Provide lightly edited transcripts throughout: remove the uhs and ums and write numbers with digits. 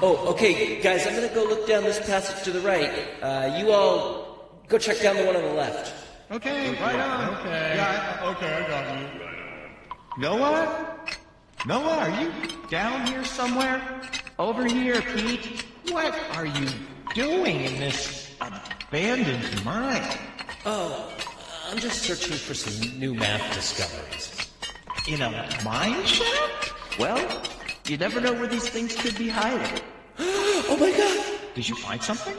Oh, okay, guys, I'm gonna go look down this passage to the right. You all go check down the one on the left. Okay, right on. Okay. Yeah, okay, I got you. Noah? Noah, are you down here somewhere? Over here, Pete. What are you doing in this abandoned mine? Oh, I'm just searching for some new math discoveries. In a mine shaft? Well, you never know where these things could be hiding. Oh my god! Did you find something?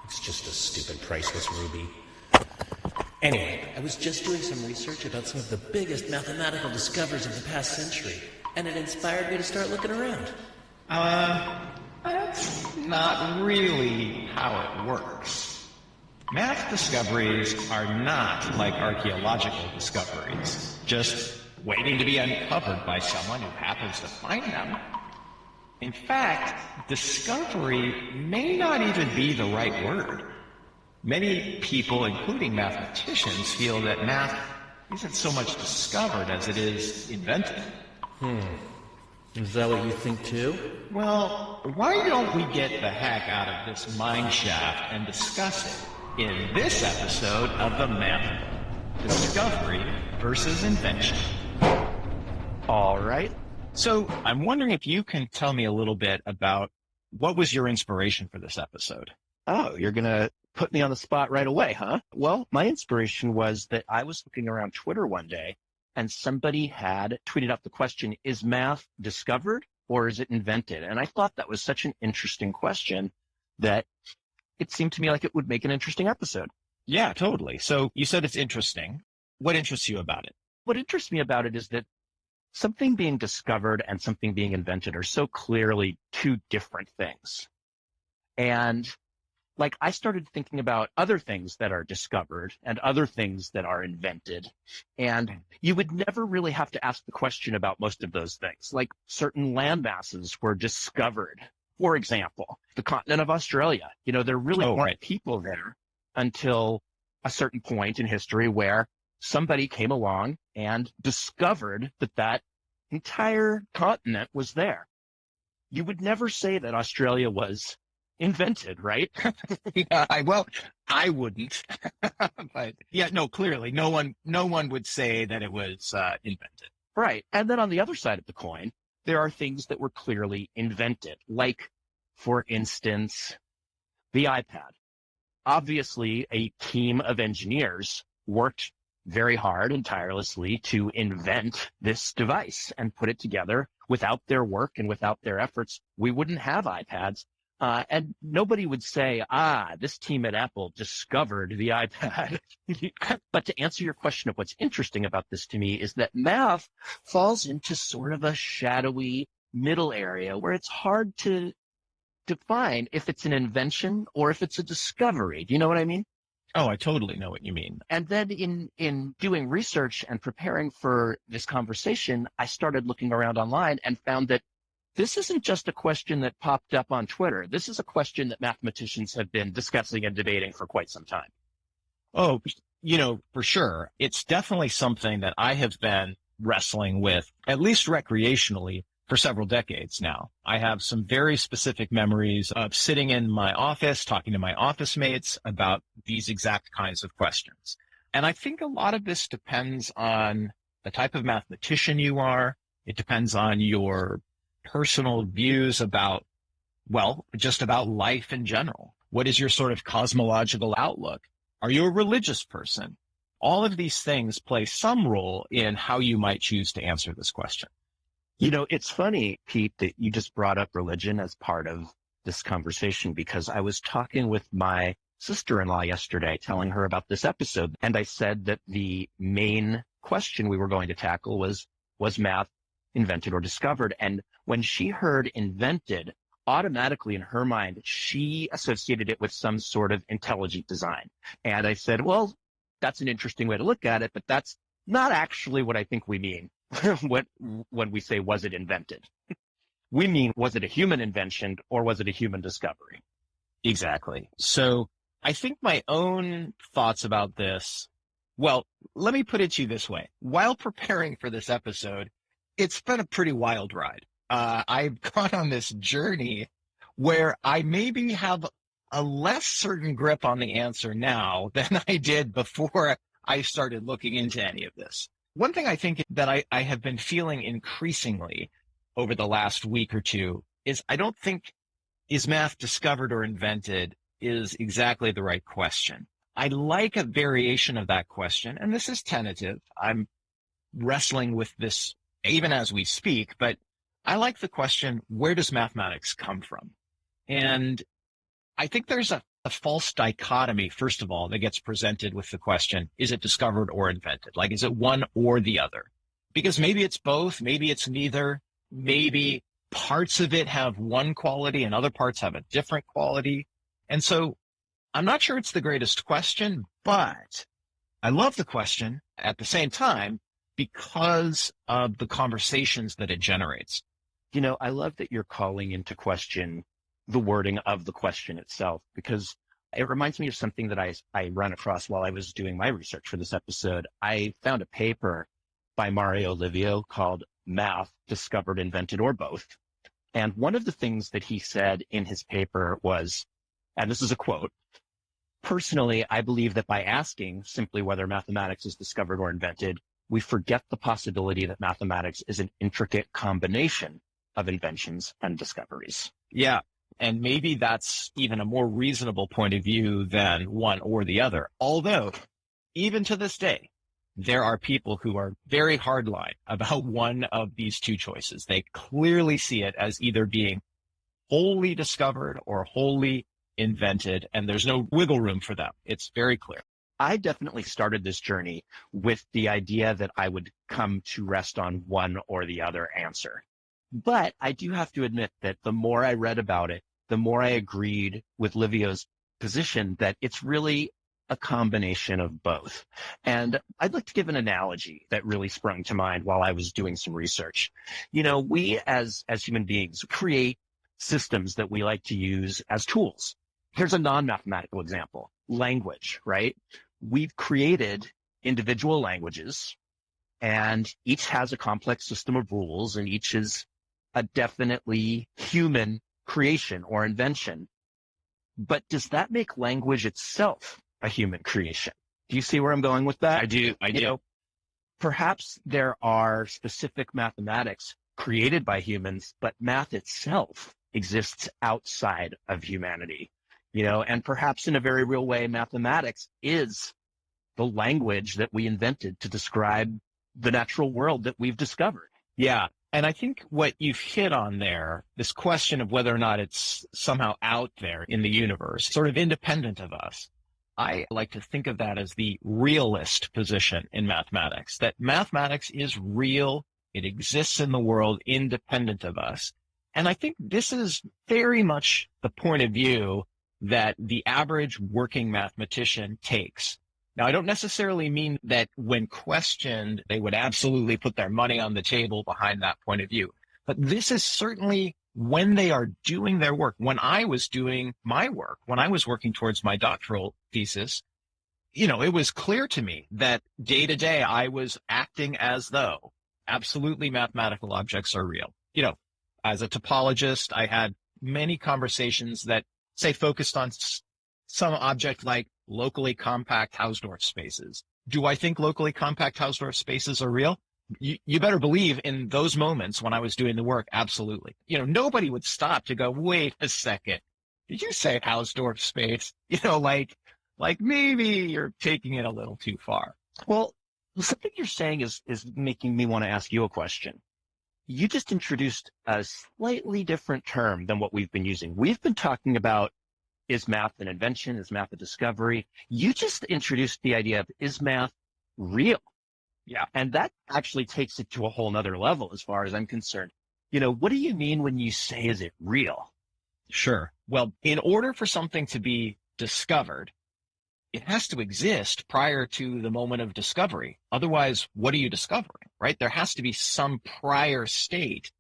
It's just a stupid priceless ruby. Anyway, I was just doing some research about some of the biggest mathematical discoveries of the past century, and it inspired me to start looking around. That's not really how it works. Math discoveries are not like archaeological discoveries, just waiting to be uncovered by someone who happens to find them. In fact, discovery may not even be the right word. Many people, including mathematicians, feel that math isn't so much discovered as it is invented. Is that what you think too? Well, why don't we get the heck out of this mine shaft and discuss it in this episode of The Math Discovery versus Invention. All right. So I'm wondering if you can tell me a little bit about what was your inspiration for this episode? Oh, you're going to put me on the spot right away, huh? Well, my inspiration was that I was looking around Twitter one day and somebody had tweeted out the question, is math discovered or is it invented? And I thought that was such an interesting question that it seemed to me like it would make an interesting episode. Yeah, totally. So you said it's interesting. What interests you about it? What interests me about it is that something being discovered and something being invented are so clearly two different things. And like I started thinking about other things that are discovered and other things that are invented. And you would never really have to ask the question about most of those things. Like certain land masses were discovered. For example, the continent of Australia. You know, there really weren't people there until a certain point in history where somebody came along and discovered that that entire continent was there. You would never say that Australia was invented, right? Yeah, I wouldn't. But yeah, no, clearly no one would say that it was invented. Right. And then on the other side of the coin, there are things that were clearly invented, like, for instance, the iPad. Obviously, a team of engineers worked very hard and tirelessly to invent this device and put it together. Without their work and without their efforts, we wouldn't have iPads. And nobody would say, this team at Apple discovered the iPad. But to answer your question of what's interesting about this to me is that math falls into sort of a shadowy middle area where it's hard to define if it's an invention or if it's a discovery. Do you know what I mean? Oh, I totally know what you mean. And then in doing research and preparing for this conversation, I started looking around online and found that this isn't just a question that popped up on Twitter. This is a question that mathematicians have been discussing and debating for quite some time. Oh, for sure. It's definitely something that I have been wrestling with, at least recreationally, for several decades now. I have some very specific memories of sitting in my office, talking to my office mates about these exact kinds of questions. And I think a lot of this depends on the type of mathematician you are. It depends on your personal views about, just about life in general. What is your sort of cosmological outlook? Are you a religious person? All of these things play some role in how you might choose to answer this question. You know, it's funny, Pete, that you just brought up religion as part of this conversation, because I was talking with my sister-in-law yesterday, telling her about this episode. And I said that the main question we were going to tackle was math invented or discovered? And when she heard invented, automatically in her mind, she associated it with some sort of intelligent design. And I said, well, that's an interesting way to look at it, but that's not actually what I think we mean when we say, was it invented? We mean, was it a human invention or was it a human discovery? Exactly. So I think my own thoughts about this Well, let me put it to you this way. While preparing for this episode, it's been a pretty wild ride. I've gone on this journey where I maybe have a less certain grip on the answer now than I did before I started looking into any of this. One thing I think that I have been feeling increasingly over the last week or two is I don't think is math discovered or invented is exactly the right question. I like a variation of that question, and this is tentative. I'm wrestling with this even as we speak, but I like the question, where does mathematics come from? And I think there's a false dichotomy, first of all, that gets presented with the question, is it discovered or invented? Like, is it one or the other? Because maybe it's both, maybe it's neither, maybe parts of it have one quality and other parts have a different quality. And so I'm not sure it's the greatest question, but I love the question at the same time because of the conversations that it generates. You know, I love that you're calling into question the wording of the question itself, because it reminds me of something that I ran across while I was doing my research for this episode. I found a paper by Mario Livio called Math, Discovered, Invented, or Both. And one of the things that he said in his paper was, and this is a quote, "Personally, I believe that by asking simply whether mathematics is discovered or invented, we forget the possibility that mathematics is an intricate combination of inventions and discoveries." Yeah. And maybe that's even a more reasonable point of view than one or the other. Although, even to this day, there are people who are very hardline about one of these two choices. They clearly see it as either being wholly discovered or wholly invented, and there's no wiggle room for them. It's very clear. I definitely started this journey with the idea that I would come to rest on one or the other answer. But I do have to admit that the more I read about it, the more I agreed with Livio's position that it's really a combination of both. And I'd like to give an analogy that really sprung to mind while I was doing some research. You know, we as human beings create systems that we like to use as tools. Here's a non-mathematical example, language, right? We've created individual languages, and each has a complex system of rules, and each is a definitely human creation or invention. But does that make language itself a human creation? Do you see where I'm going with that? I do. You know, perhaps there are specific mathematics created by humans, but math itself exists outside of humanity. You know, and perhaps in a very real way, mathematics is the language that we invented to describe the natural world that we've discovered. Yeah. And I think what you've hit on there, this question of whether or not it's somehow out there in the universe, sort of independent of us, I like to think of that as the realist position in mathematics, that mathematics is real. It exists in the world independent of us. And I think this is very much the point of view that the average working mathematician takes. Now, I don't necessarily mean that when questioned, they would absolutely put their money on the table behind that point of view. But this is certainly when they are doing their work. When I was doing my work, when I was working towards my doctoral thesis, you know, it was clear to me that day to day I was acting as though absolutely mathematical objects are real. You know, as a topologist, I had many conversations that, say, focused on some object like locally compact Hausdorff spaces. Do I think locally compact Hausdorff spaces are real? You better believe in those moments when I was doing the work, absolutely. You know, nobody would stop to go, wait a second, did you say Hausdorff space? You know, like maybe you're taking it a little too far. Well, something you're saying is making me want to ask you a question. You just introduced a slightly different term than what we've been using. We've been talking about, is math an invention? Is math a discovery? You just introduced the idea of, is math real? Yeah. And that actually takes it to a whole nother level as far as I'm concerned. You know, what do you mean when you say, is it real? Sure. Well, in order for something to be discovered, it has to exist prior to the moment of discovery. Otherwise, what are you discovering, right? There has to be some prior state.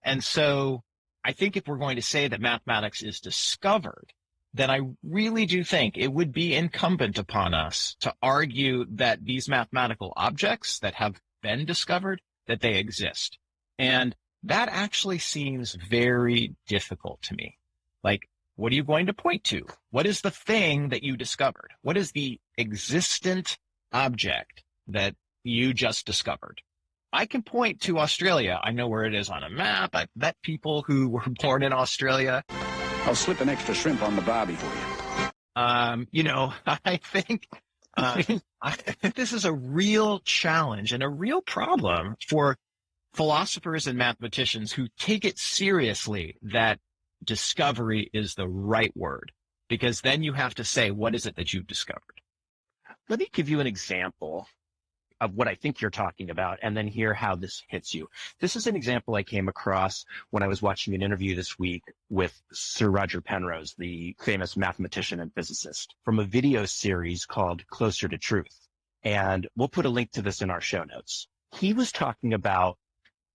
And so I think if we're going to say that mathematics is discovered, then I really do think it would be incumbent upon us to argue that these mathematical objects that have been discovered, that they exist. And that actually seems very difficult to me. Like, what are you going to point to? What is the thing that you discovered? What is the existent object that you just discovered? I can point to Australia. I know where it is on a map. I've met people who were born in Australia. I'll slip an extra shrimp on the barbie for you. I think this is a real challenge and a real problem for philosophers and mathematicians who take it seriously that discovery is the right word, because then you have to say, what is it that you've discovered? Let me give you an example of what I think you're talking about, and then hear how this hits you. This is an example I came across when I was watching an interview this week with Sir Roger Penrose, the famous mathematician and physicist, from a video series called Closer to Truth. And we'll put a link to this in our show notes. He was talking about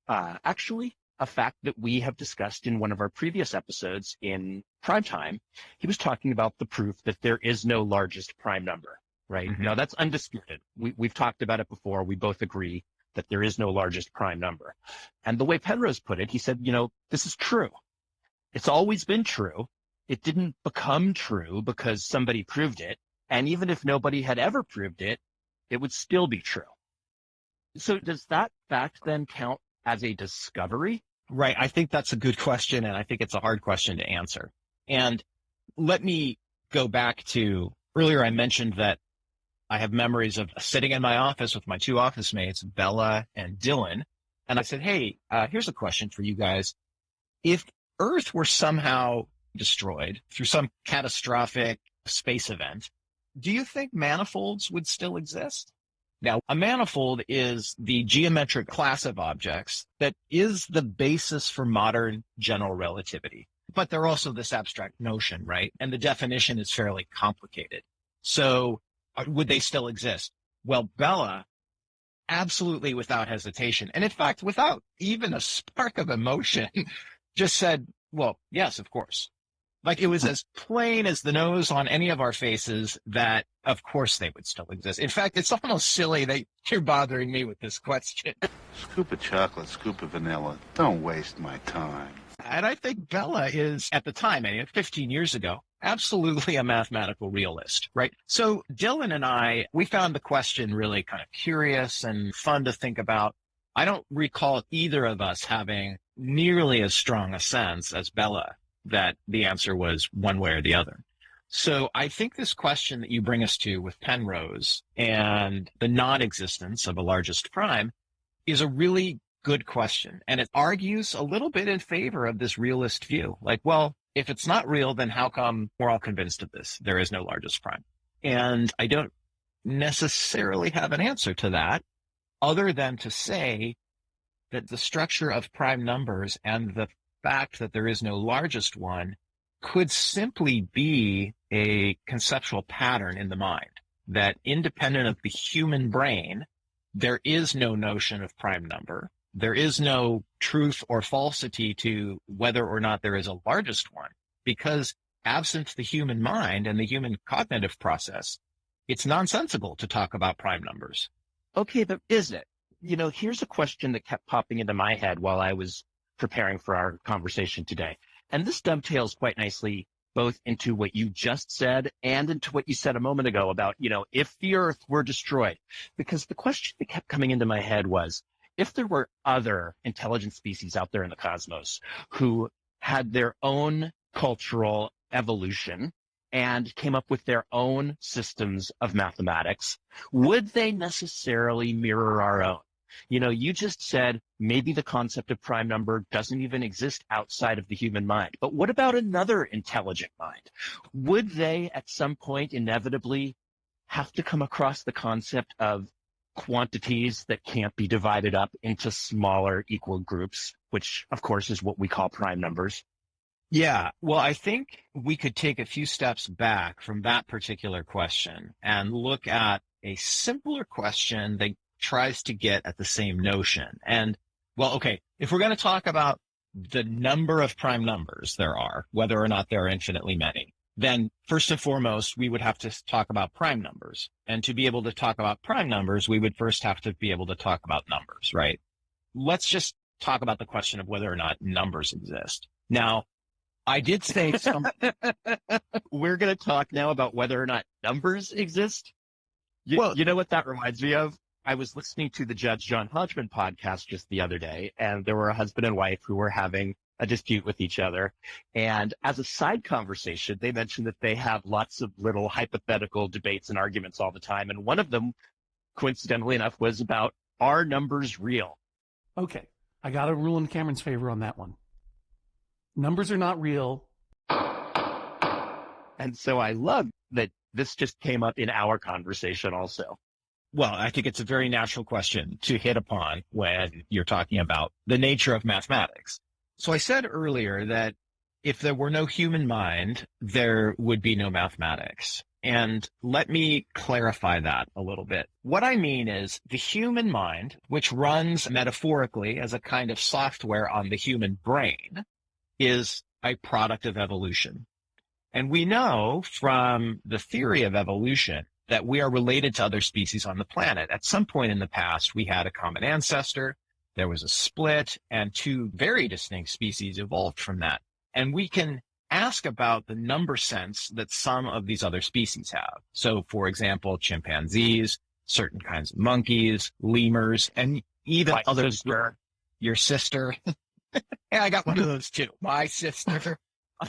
actually a fact that we have discussed in one of our previous episodes in Primetime. He was talking about the proof that there is no largest prime number. Right? Mm-hmm. Now, that's undisputed. We've talked about it before. We both agree that there is no largest prime number. And the way Penrose put it, he said, this is true. It's always been true. It didn't become true because somebody proved it. And even if nobody had ever proved it, it would still be true. So does that fact then count as a discovery? Right. I think that's a good question, and I think it's a hard question to answer. And let me go back to earlier. I mentioned that I have memories of sitting in my office with my two office mates, Bella and Dylan. And I said, hey, here's a question for you guys. If Earth were somehow destroyed through some catastrophic space event, do you think manifolds would still exist? Now, a manifold is the geometric class of objects that is the basis for modern general relativity. But they're also this abstract notion, right? And the definition is fairly complicated. So would they still exist? Well, Bella, absolutely without hesitation, and in fact, without even a spark of emotion, just said, well, yes, of course. Like, it was as plain as the nose on any of our faces that, of course, they would still exist. In fact, it's almost silly that you're bothering me with this question. Scoop of chocolate, scoop of vanilla. Don't waste my time. And I think Bella is, at the time, 15 years ago, absolutely a mathematical realist, right? So Dylan and I, we found the question really kind of curious and fun to think about. I don't recall either of us having nearly as strong a sense as Bella that the answer was one way or the other. So I think this question that you bring us to with Penrose and the non-existence of a largest prime is a really good question. And it argues a little bit in favor of this realist view. Like, well, if it's not real, then how come we're all convinced of this? There is no largest prime. And I don't necessarily have an answer to that, other than to say that the structure of prime numbers and the fact that there is no largest one could simply be a conceptual pattern in the mind, that independent of the human brain, there is no notion of prime number. There is no truth or falsity to whether or not there is a largest one, because absent the human mind and the human cognitive process, it's nonsensical to talk about prime numbers. Okay, but is it? Here's a question that kept popping into my head while I was preparing for our conversation today. And this dovetails quite nicely both into what you just said and into what you said a moment ago about, if the Earth were destroyed. Because the question that kept coming into my head was, if there were other intelligent species out there in the cosmos who had their own cultural evolution and came up with their own systems of mathematics, would they necessarily mirror our own? You just said maybe the concept of prime number doesn't even exist outside of the human mind. But what about another intelligent mind? Would they at some point inevitably have to come across the concept of quantities that can't be divided up into smaller equal groups, which of course is what we call prime numbers? Yeah, well, I think we could take a few steps back from that particular question and look at a simpler question that tries to get at the same notion. And, well, okay, if we're going to talk about the number of prime numbers there are, whether or not there are infinitely many, then first and foremost, we would have to talk about prime numbers. And to be able to talk about prime numbers, we would first have to be able to talk about numbers, right? Let's just talk about the question of whether or not numbers exist. Now, I did say we're going to talk now about whether or not numbers exist. Well, You know what that reminds me of? I was listening to the Judge John Hodgman podcast just the other day, and there were a husband and wife who were having a dispute with each other. And as a side conversation, they mentioned that they have lots of little hypothetical debates and arguments all the time. And one of them, coincidentally enough, was about, are numbers real? Okay, I got to rule in Cameron's favor on that one. Numbers are not real. And so I love that this just came up in our conversation also. well, I think it's a very natural question to hit upon when you're talking about the nature of mathematics. So I said earlier that if there were no human mind, there would be no mathematics. And let me clarify that a little bit. What I mean is the human mind, which runs metaphorically as a kind of software on the human brain, is a product of evolution. And we know from the theory of evolution that we are related to other species on the planet. At some point in the past, we had a common ancestor, there was a split, and two very distinct species evolved from that. And we can ask about the number sense that some of these other species have. So, for example, chimpanzees, certain kinds of monkeys, lemurs, and even My others. sister. Your sister. Yeah, I got one of those too. My sister.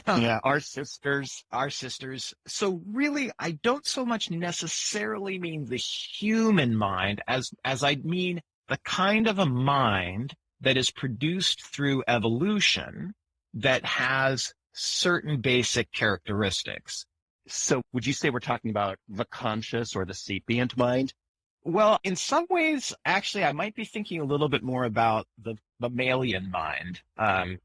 Yeah, our sisters. Our sisters. So really, I don't so much necessarily mean the human mind as I mean the kind of a mind that is produced through evolution that has certain basic characteristics. So would you say we're talking about the conscious or the sapient mind? Well, in some ways, actually, I might be thinking a little bit more about the mammalian mind,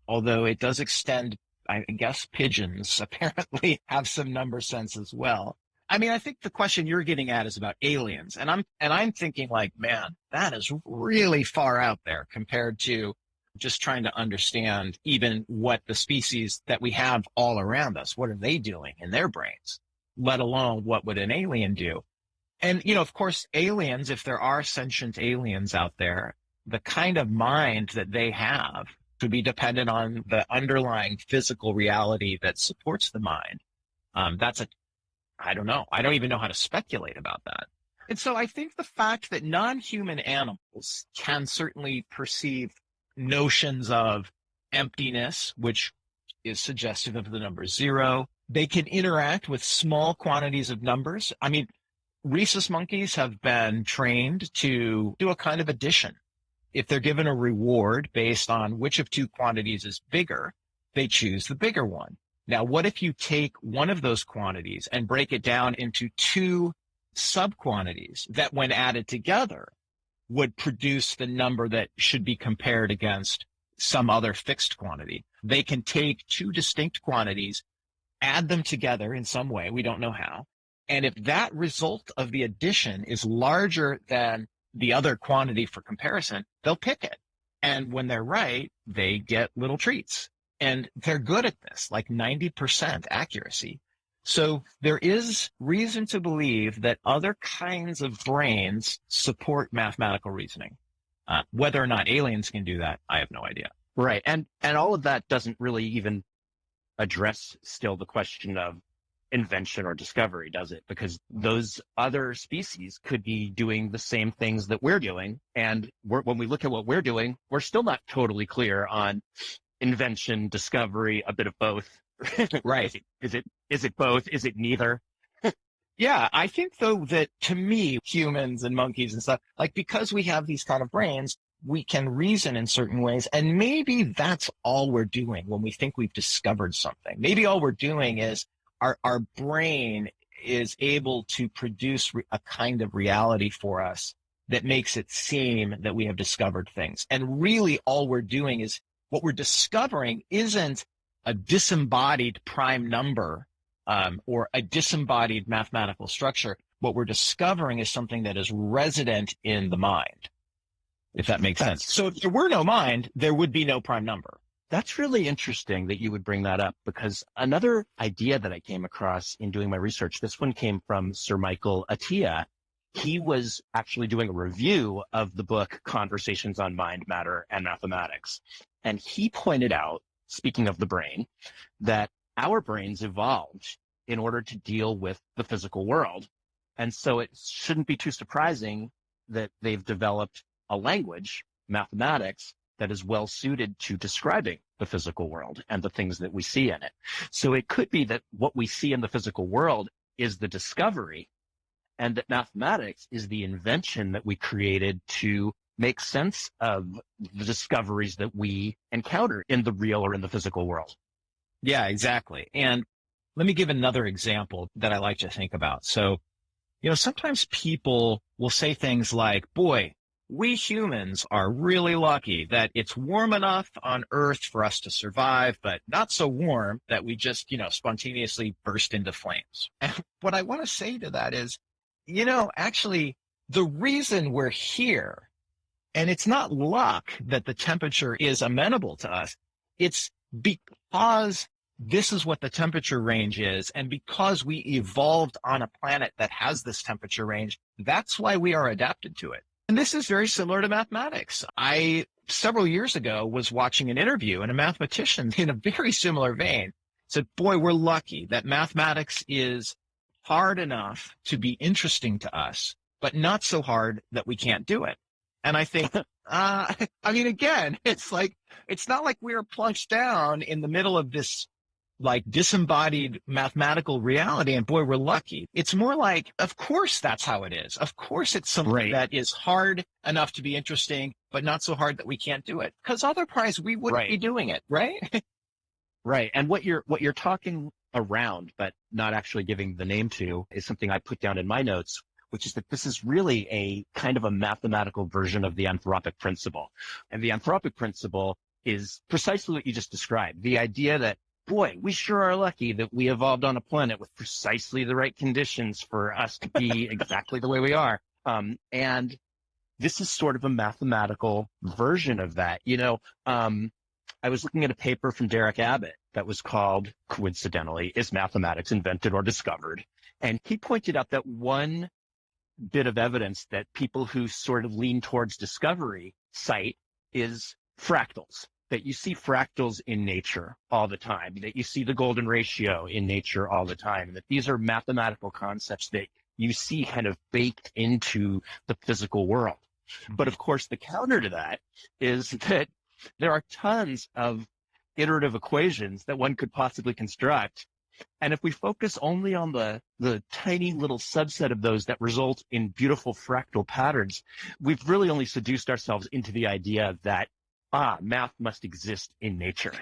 although it does extend. I guess pigeons apparently have some number sense as well. I mean, I think the question you're getting at is about aliens, and I'm thinking like, man, that is really far out there compared to just trying to understand even what the species that we have all around us, what are they doing in their brains, let alone what would an alien do? And, you know, of course, aliens, if there are sentient aliens out there, the kind of mind that they have to be dependent on the underlying physical reality that supports the mind. I don't know. I don't even know how to speculate about that. And so I think the fact that non-human animals can certainly perceive notions of emptiness, which is suggestive of the number zero. They can interact with small quantities of numbers. I mean, rhesus monkeys have been trained to do a kind of addition. If they're given a reward based on which of two quantities is bigger, they choose the bigger one. Now, what if you take one of those quantities and break it down into two sub-quantities that, when added together, would produce the number that should be compared against some other fixed quantity? They can take two distinct quantities, add them together in some way, we don't know how, and if that result of the addition is larger than the other quantity for comparison, they'll pick it. And when they're right, they get little treats. And they're good at this, like 90% accuracy. So there is reason to believe that other kinds of brains support mathematical reasoning. Whether or not aliens can do that, I have no idea. Right. And all of that doesn't really even address still the question of invention or discovery, does it? Because those other species could be doing the same things that we're doing. And when we look at what we're doing, we're still not totally clear on invention, discovery, a bit of both. Right. Is it both? Is it neither? Yeah, I think though that to me, humans and monkeys and stuff, like because we have these kind of brains, we can reason in certain ways. And maybe that's all we're doing when we think we've discovered something. Maybe all we're doing is our brain is able to produce a kind of reality for us that makes it seem that we have discovered things. And really all we're doing is what we're discovering isn't a disembodied prime number or a disembodied mathematical structure. What we're discovering is something that is resident in the mind, if that makes sense. So if there were no mind, there would be no prime number. That's really interesting that you would bring that up, because another idea that I came across in doing my research, this one came from Sir Michael Atiyah. He was actually doing a review of the book Conversations on Mind, Matter, and Mathematics. And he pointed out, speaking of the brain, that our brains evolved in order to deal with the physical world. And so it shouldn't be too surprising that they've developed a language, mathematics, that is well suited to describing the physical world and the things that we see in it. So it could be that what we see in the physical world is the discovery, and that mathematics is the invention that we created to make sense of the discoveries that we encounter in the real or in the physical world. Yeah, exactly. And let me give another example that I like to think about. So, sometimes people will say things like, boy, we humans are really lucky that it's warm enough on Earth for us to survive, but not so warm that we just, spontaneously burst into flames. And what I want to say to that is, actually, the reason we're here, and it's not luck that the temperature is amenable to us, it's because this is what the temperature range is, and because we evolved on a planet that has this temperature range, that's why we are adapted to it. And this is very similar to mathematics. I, several years ago, was watching an interview, and a mathematician in a very similar vein said, boy, we're lucky that mathematics is hard enough to be interesting to us, but not so hard that we can't do it. And I think, again, it's not like we are plunged down in the middle of this disembodied mathematical reality, and boy, we're lucky. It's more like, of course that's how it is. Of course it's something that is hard enough to be interesting, but not so hard that we can't do it. Because otherwise we wouldn't be doing it, right? Right. And what you're talking around, but not actually giving the name to, is something I put down in my notes, which is that this is really a kind of a mathematical version of the anthropic principle. And the anthropic principle is precisely what you just described. The idea that, boy, we sure are lucky that we evolved on a planet with precisely the right conditions for us to be exactly the way we are. And this is sort of a mathematical version of that. I was looking at a paper from Derek Abbott that was called, coincidentally, Is Mathematics Invented or Discovered? And he pointed out that one bit of evidence that people who sort of lean towards discovery cite is fractals. That you see fractals in nature all the time, that you see the golden ratio in nature all the time, that these are mathematical concepts that you see kind of baked into the physical world. But of course, the counter to that is that there are tons of iterative equations that one could possibly construct. And if we focus only on the tiny little subset of those that result in beautiful fractal patterns, we've really only seduced ourselves into the idea that math must exist in nature.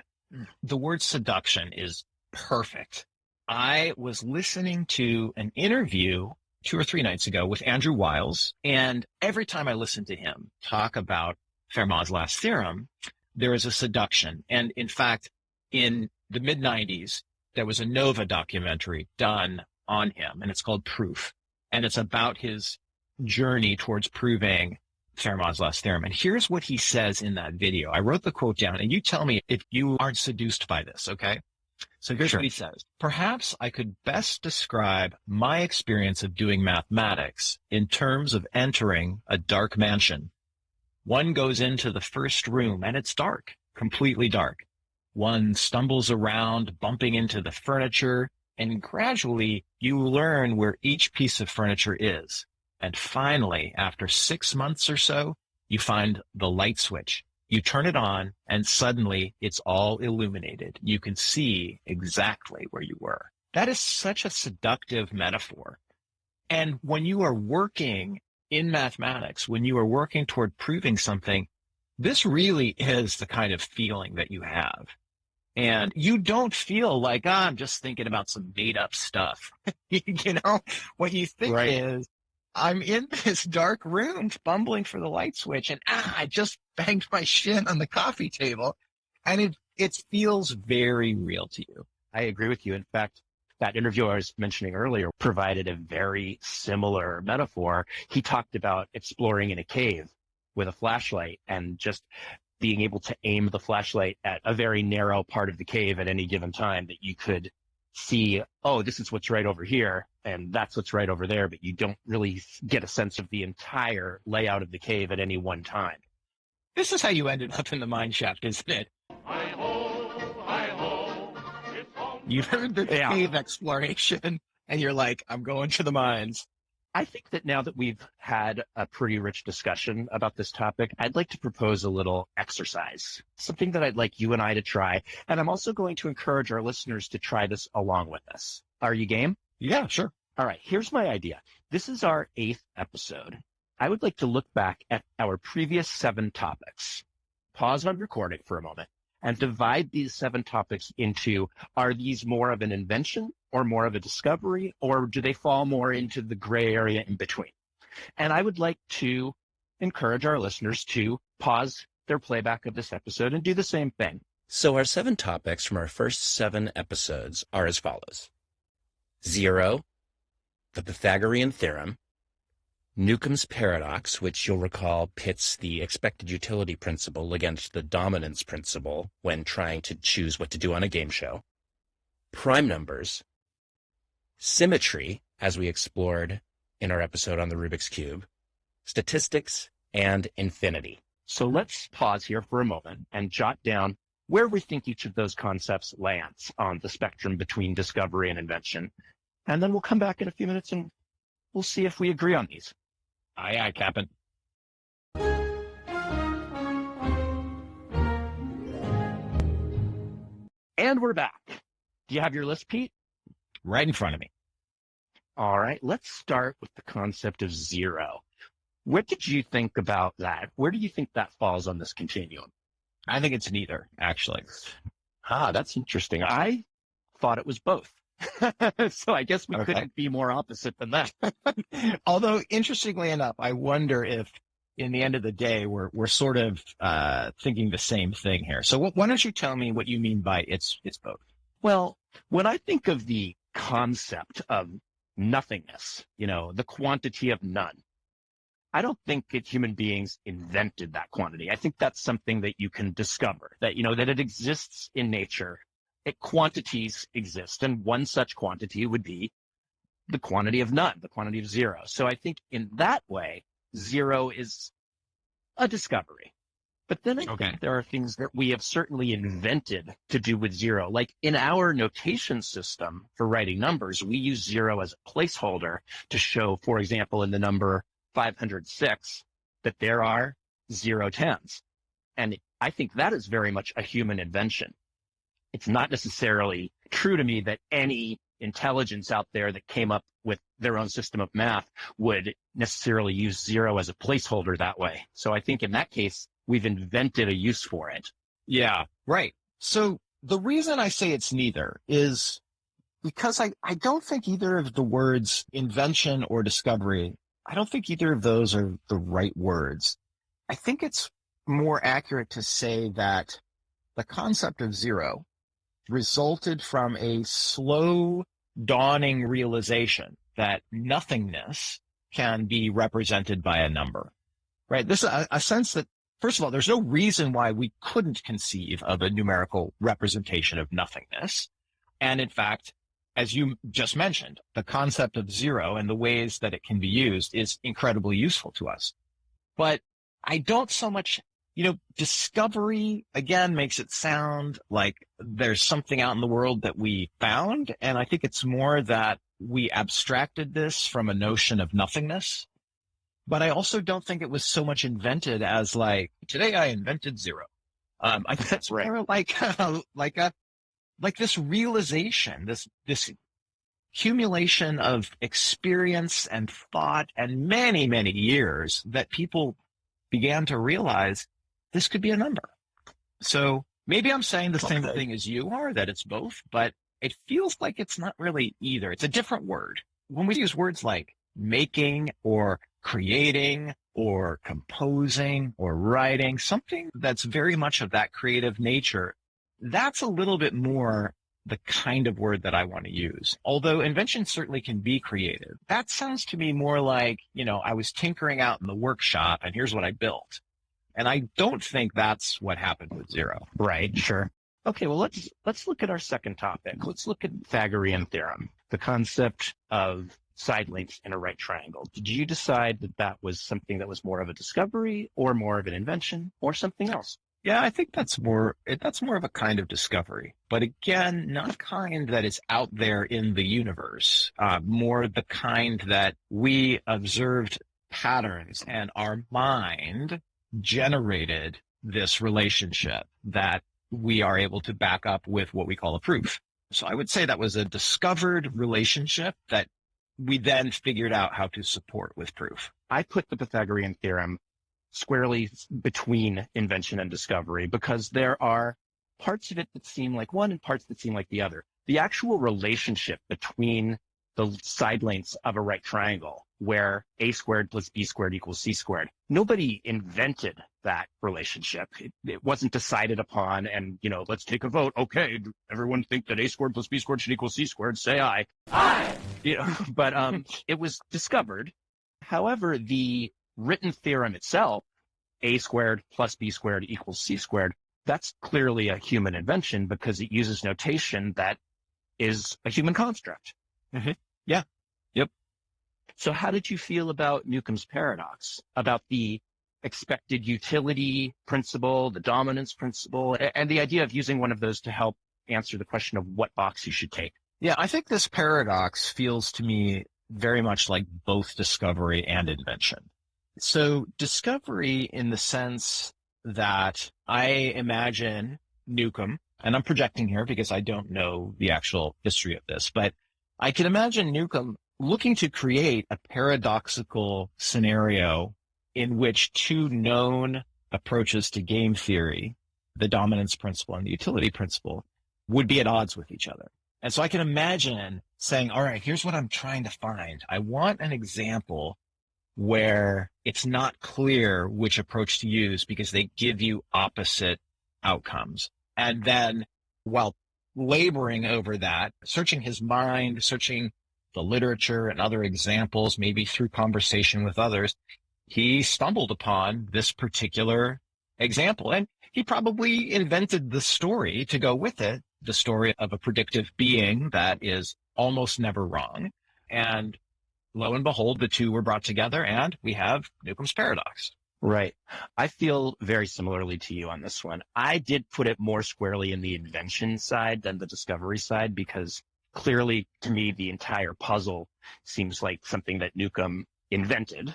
The word seduction is perfect. I was listening to an interview 2 or 3 nights ago with Andrew Wiles, and every time I listen to him talk about Fermat's last theorem, there is a seduction. And in fact, in the mid-90s, there was a Nova documentary done on him, and it's called Proof. And it's about his journey towards proving Fermat's last theorem. And here's what he says in that video. I wrote the quote down, and you tell me if you aren't seduced by this, okay? So here's what he says. Perhaps I could best describe my experience of doing mathematics in terms of entering a dark mansion. One goes into the first room, and it's dark, completely dark. One stumbles around, bumping into the furniture, and gradually you learn where each piece of furniture is. And finally, after 6 months or so, you find the light switch. You turn it on, and suddenly it's all illuminated. You can see exactly where you were. That is such a seductive metaphor. And when you are working in mathematics, when you are working toward proving something, this really is the kind of feeling that you have. And you don't feel like, I'm just thinking about some made up stuff. What you think is, I'm in this dark room fumbling for the light switch, and I just banged my shin on the coffee table, and it feels very real to you. I agree with you. In fact, that interview I was mentioning earlier provided a very similar metaphor. He talked about exploring in a cave with a flashlight and just being able to aim the flashlight at a very narrow part of the cave at any given time, that you could see, oh, this is what's right over here, and that's what's right over there, but you don't really get a sense of the entire layout of the cave at any one time. This is how you ended up in the mine shaft, isn't it? You've heard the cave exploration, and you're like, I'm going to the mines. I think that now that we've had a pretty rich discussion about this topic, I'd like to propose a little exercise, something that I'd like you and I to try. And I'm also going to encourage our listeners to try this along with us. Are you game? Yeah, sure. All right, here's my idea. This is our 8th episode. I would like to look back at our previous 7 topics, pause on recording for a moment, and divide these 7 topics into, are these more of an invention or more of a discovery, or do they fall more into the gray area in between? And I would like to encourage our listeners to pause their playback of this episode and do the same thing. So our 7 topics from our first 7 episodes are as follows. 0, the Pythagorean theorem, Newcomb's paradox, which you'll recall pits the expected utility principle against the dominance principle when trying to choose what to do on a game show, prime numbers, symmetry, as we explored in our episode on the Rubik's Cube, statistics, and infinity. So let's pause here for a moment and jot down where we think each of those concepts lands on the spectrum between discovery and invention. And then we'll come back in a few minutes and we'll see if we agree on these. Aye, aye, Captain. And we're back. Do you have your list, Pete? Right in front of me. All right, let's start with the concept of 0. What did you think about that? Where do you think that falls on this continuum? I think it's neither, actually. That's interesting. I thought it was both. So I guess we couldn't be more opposite than that. Although, interestingly enough, I wonder if, in the end of the day, we're sort of thinking the same thing here. So why don't you tell me what you mean by it's both? Well, when I think of the concept of nothingness, the quantity of none, I don't think that human beings invented that quantity. I think that's something that you can discover, that it exists in nature. Quantities exist, and one such quantity would be the quantity of none, the quantity of 0. So I think in that way, 0 is a discovery. But then I think there are things that we have certainly invented to do with 0. Like in our notation system for writing numbers, we use 0 as a placeholder to show, for example, in the number 506, that there are 0 tens. And I think that is very much a human invention. It's not necessarily true to me that any intelligence out there that came up with their own system of math would necessarily use 0 as a placeholder that way. So I think in that case, we've invented a use for it. Yeah, right. So the reason I say it's neither is because I don't think either of the words invention or discovery, I don't think either of those are the right words. I think it's more accurate to say that the concept of 0 resulted from a slow dawning realization that nothingness can be represented by a number, right? This is a sense that, first of all, there's no reason why we couldn't conceive of a numerical representation of nothingness. And in fact, as you just mentioned, the concept of 0 and the ways that it can be used is incredibly useful to us. But I don't so much, discovery, again, makes it sound like there's something out in the world that we found. And I think it's more that we abstracted this from a notion of nothingness. But I also don't think it was so much invented as like, today I invented 0. I think that's more like this realization, this accumulation of experience and thought and many, many years that people began to realize this could be a number. So maybe I'm saying the same thing as you are, that it's both, but it feels like it's not really either. It's a different word. When we use words like making or creating or composing or writing, something that's very much of that creative nature, that's a little bit more the kind of word that I want to use. Although invention certainly can be creative. That sounds to me more like, I was tinkering out in the workshop and here's what I built. And I don't think that's what happened with zero. Right, sure. Okay, well, let's look at our second topic. Let's look at Pythagorean theorem, the concept of side lengths in a right triangle. Did you decide that that was something that was more of a discovery or more of an invention or something else? Yeah, I think that's more of a kind of discovery, but again, not a kind that is out there in the universe, more the kind that we observed patterns and our mind generated this relationship that we are able to back up with what we call a proof. So I would say that was a discovered relationship that we then figured out how to support with proof. I put the Pythagorean theorem squarely between invention and discovery because there are parts of it that seem like one and parts that seem like the other. The actual relationship between the side lengths of a right triangle, where a squared plus b squared equals c squared. Nobody invented that relationship. It wasn't decided upon and, let's take a vote. Okay, everyone think that a squared plus b squared should equal c squared? Say aye. Aye! But it was discovered. However, the written theorem itself, a squared plus b squared equals c squared, that's clearly a human invention because it uses notation that is a human construct. Mm-hmm. Yeah. Yep. So how did you feel about Newcomb's paradox, about the expected utility principle, the dominance principle, and the idea of using one of those to help answer the question of what box you should take? Yeah, I think this paradox feels to me very much like both discovery and invention. So discovery in the sense that I imagine Newcomb, and I'm projecting here because I don't know the actual history of this, but I can imagine Newcomb looking to create a paradoxical scenario in which two known approaches to game theory, the dominance principle and the utility principle, would be at odds with each other. And so I can imagine saying, all right, here's what I'm trying to find. I want an example where it's not clear which approach to use because they give you opposite outcomes. And then while laboring over that, searching his mind, searching the literature and other examples, maybe through conversation with others, he stumbled upon this particular example. And he probably invented the story to go with it, the story of a predictive being that is almost never wrong. And lo and behold, the two were brought together and we have Newcomb's paradox. Right. I feel very similarly to you on this one. I did put it more squarely in the invention side than the discovery side because clearly to me the entire puzzle seems like something that Newcomb invented.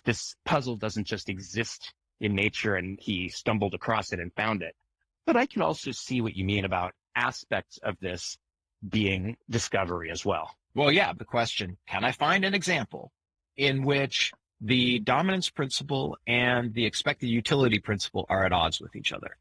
This puzzle doesn't just exist in nature and he stumbled across it and found it. But I can also see what you mean about aspects of this being discovery as well. Well, yeah, the question, can I find an example in which the dominance principle and the expected utility principle are at odds with each other?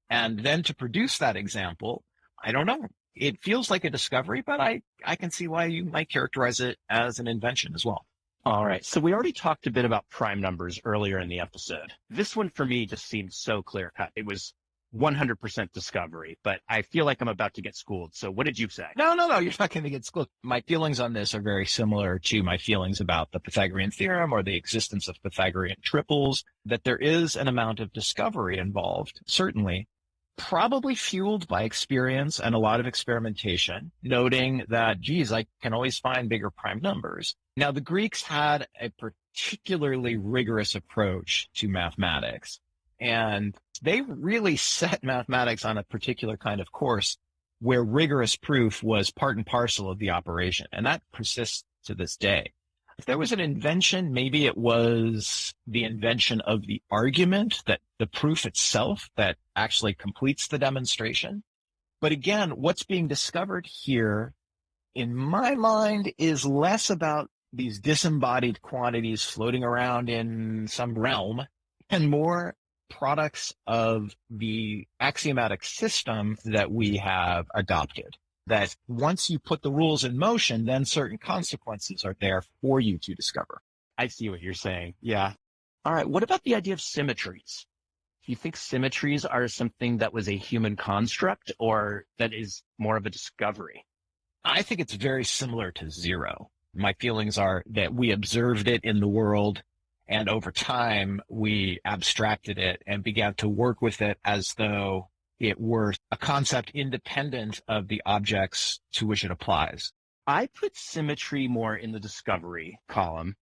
And then to produce that example, I don't know. It feels like a discovery, but I can see why you might characterize it as an invention as well. All right. So we already talked a bit about prime numbers earlier in the episode. This one for me just seemed so clear cut. It was 100% discovery, but I feel like I'm about to get schooled. So what did you say? No, you're not going to get schooled. My feelings on this are very similar to my feelings about the Pythagorean theorem or the existence of Pythagorean triples, that there is an amount of discovery involved, certainly, probably fueled by experience and a lot of experimentation, noting that, geez, I can always find bigger prime numbers. Now, the Greeks had a particularly rigorous approach to mathematics, and they really set mathematics on a particular kind of course where rigorous proof was part and parcel of the operation, and that persists to this day. If there was an invention, maybe it was the invention of the argument, that the proof itself that actually completes the demonstration. But again, what's being discovered here, in my mind, is less about these disembodied quantities floating around in some realm and more products of the axiomatic system that we have adopted. That once you put the rules in motion, then certain consequences are there for you to discover. I see what you're saying. Yeah. All right. What about the idea of symmetries? Do you think symmetries are something that was a human construct or that is more of a discovery? I think it's very similar to zero. My feelings are that we observed it in the world And over time, we abstracted it and began to work with it as though it were a concept independent of the objects to which it applies. I put symmetry more in the discovery column,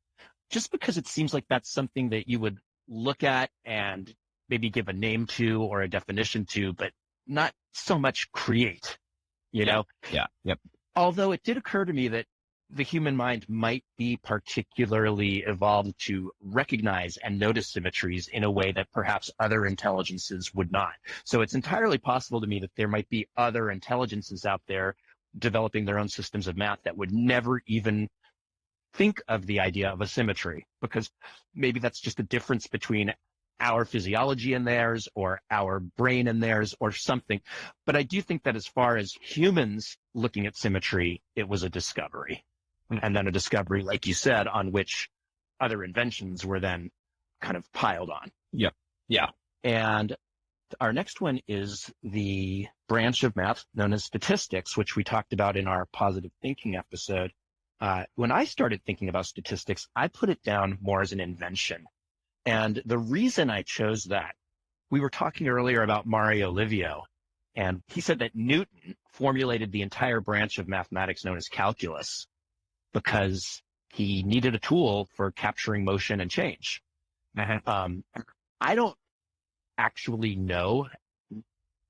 just because it seems like that's something that you would look at and maybe give a name to or a definition to, but not so much create, you know? Yeah. Yep. Although it did occur to me that the human mind might be particularly evolved to recognize and notice symmetries in a way that perhaps other intelligences would not. So it's entirely possible to me that there might be other intelligences out there developing their own systems of math that would never even think of the idea of a symmetry, because maybe that's just a difference between our physiology and theirs, or our brain and theirs, or something. But I do think that as far as humans looking at symmetry, it was a discovery. And then a discovery, like you said, on which other inventions were then kind of piled on. Yep. Yeah. And our next one is the branch of math known as statistics, which we talked about in our positive thinking episode. When I started thinking about statistics, I put it down more as an invention. And the reason I chose that, we were talking earlier about Mario Livio, and he said that Newton formulated the entire branch of mathematics known as calculus because he needed a tool for capturing motion and change. I don't actually know,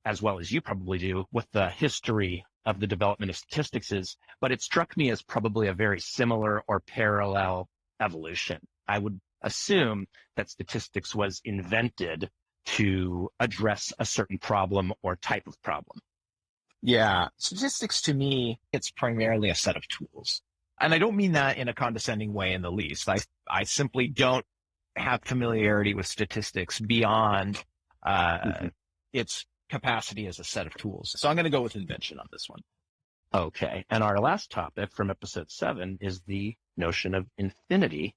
as well as you probably do, what the history of the development of statistics is, but it struck me as probably a very similar or parallel evolution. I would assume that statistics was invented to address a certain problem or type of problem. Yeah. Statistics, to me, it's primarily a set of tools. And I don't mean that in a condescending way in the least. I simply don't have familiarity with statistics beyond its capacity as a set of tools. So I'm going to go with invention on this one. Okay. And our last topic from episode 7 is the notion of infinity.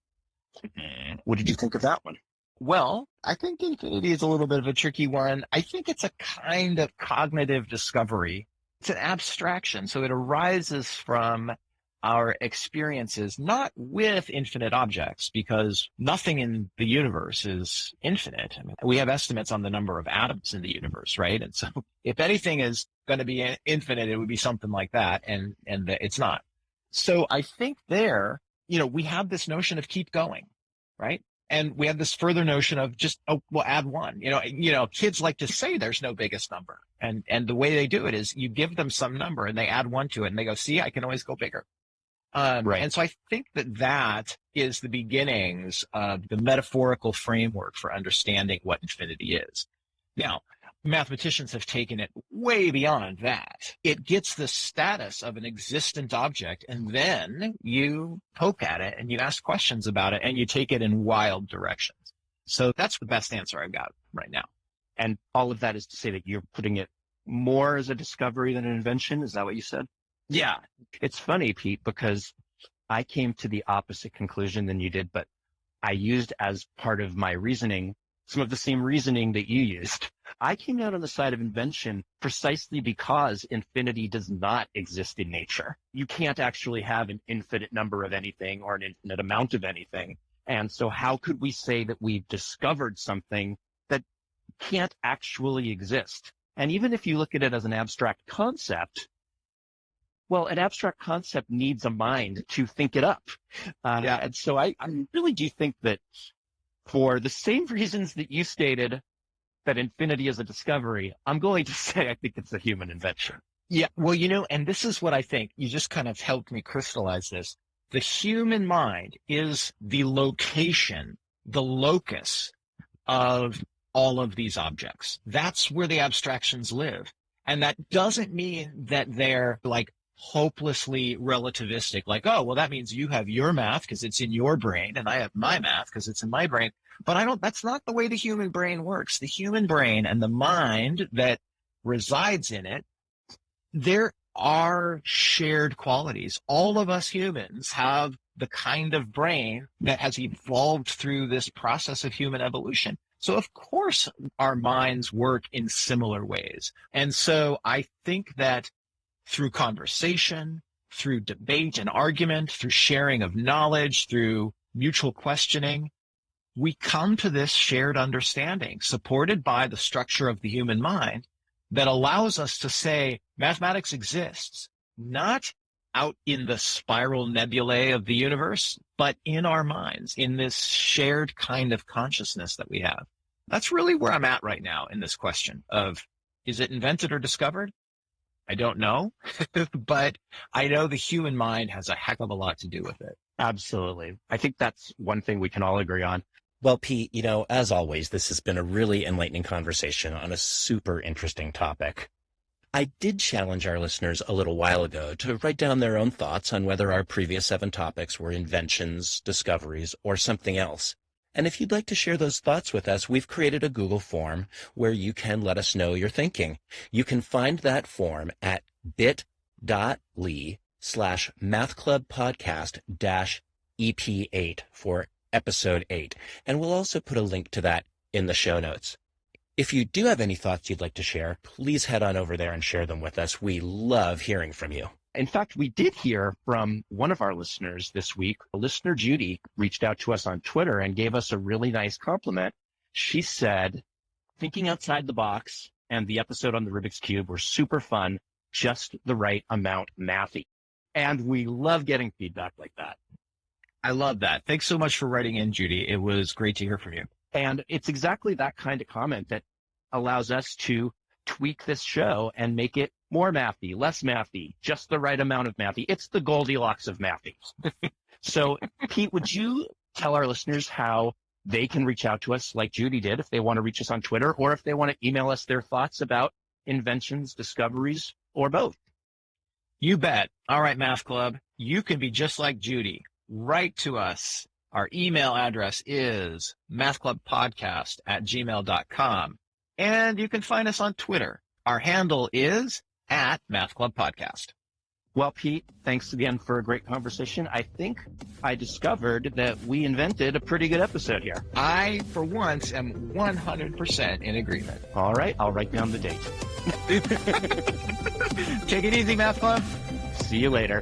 What did you think of that one? Well, I think infinity is a little bit of a tricky one. I think it's a kind of cognitive discovery. It's an abstraction. So it arises from our experiences, not with infinite objects, because nothing in the universe is infinite. I mean, we have estimates on the number of atoms in the universe, right? And so if anything is going to be infinite, it would be something like that. And it's not. So I think there, we have this notion of keep going, right? And we have this further notion of just, we'll add one. Kids like to say there's no biggest number. And the way they do it is you give them some number and they add one to it and they go, see, I can always go bigger. Right. And so I think that is the beginnings of the metaphorical framework for understanding what infinity is. Now, mathematicians have taken it way beyond that. It gets the status of an existent object, and then you poke at it and you ask questions about it and you take it in wild directions. So that's the best answer I've got right now. And all of that is to say that you're putting it more as a discovery than an invention? Is that what you said? Yeah. It's funny, Pete, because I came to the opposite conclusion than you did, but I used as part of my reasoning some of the same reasoning that you used. I came out on the side of invention precisely because infinity does not exist in nature. You can't actually have an infinite number of anything or an infinite amount of anything. And so how could we say that we've discovered something that can't actually exist? And even if you look at it as an abstract concept, well, an abstract concept needs a mind to think it up. And so I really do think that for the same reasons that you stated that infinity is a discovery, I'm going to say I think it's a human invention. Yeah, well, and this is what I think. You just kind of helped me crystallize this. The human mind is the location, the locus of all of these objects. That's where the abstractions live. And that doesn't mean that they're like hopelessly relativistic, like, oh, well, that means you have your math because it's in your brain and I have my math because it's in my brain. But that's not the way the human brain works. The human brain and the mind that resides in it, there are shared qualities. All of us humans have the kind of brain that has evolved through this process of human evolution. So of course our minds work in similar ways. And so I think that through conversation, through debate and argument, through sharing of knowledge, through mutual questioning, we come to this shared understanding supported by the structure of the human mind that allows us to say mathematics exists, not out in the spiral nebulae of the universe, but in our minds, in this shared kind of consciousness that we have. That's really where I'm at right now in this question of, is it invented or discovered? I don't know, but I know the human mind has a heck of a lot to do with it. Absolutely. I think that's one thing we can all agree on. Well, Pete, as always, this has been a really enlightening conversation on a super interesting topic. I did challenge our listeners a little while ago to write down their own thoughts on whether our previous 7 topics were inventions, discoveries, or something else. And if you'd like to share those thoughts with us, we've created a Google form where you can let us know your thinking. You can find that form at bit.ly/mathclubpodcast-ep8 for episode 8. And we'll also put a link to that in the show notes. If you do have any thoughts you'd like to share, please head on over there and share them with us. We love hearing from you. In fact, we did hear from one of our listeners this week. Listener Judy reached out to us on Twitter and gave us a really nice compliment. She said, thinking outside the box and the episode on the Rubik's Cube were super fun, just the right amount mathy. And we love getting feedback like that. I love that. Thanks so much for writing in, Judy. It was great to hear from you. And it's exactly that kind of comment that allows us to tweak this show and make it more mathy, less mathy, just the right amount of mathy. It's the Goldilocks of mathy. So, Pete, would you tell our listeners how they can reach out to us like Judy did if they want to reach us on Twitter, or if they want to email us their thoughts about inventions, discoveries, or both? You bet. All right, Math Club, you can be just like Judy. Write to us. Our email address is mathclubpodcast@gmail.com. And you can find us on Twitter. Our handle is @mathclubpodcast. Well, Pete, thanks again for a great conversation. I think I discovered that we invented a pretty good episode here. I, for once, am 100% in agreement. All right, I'll write down the date. Take it easy, Math Club. See you later.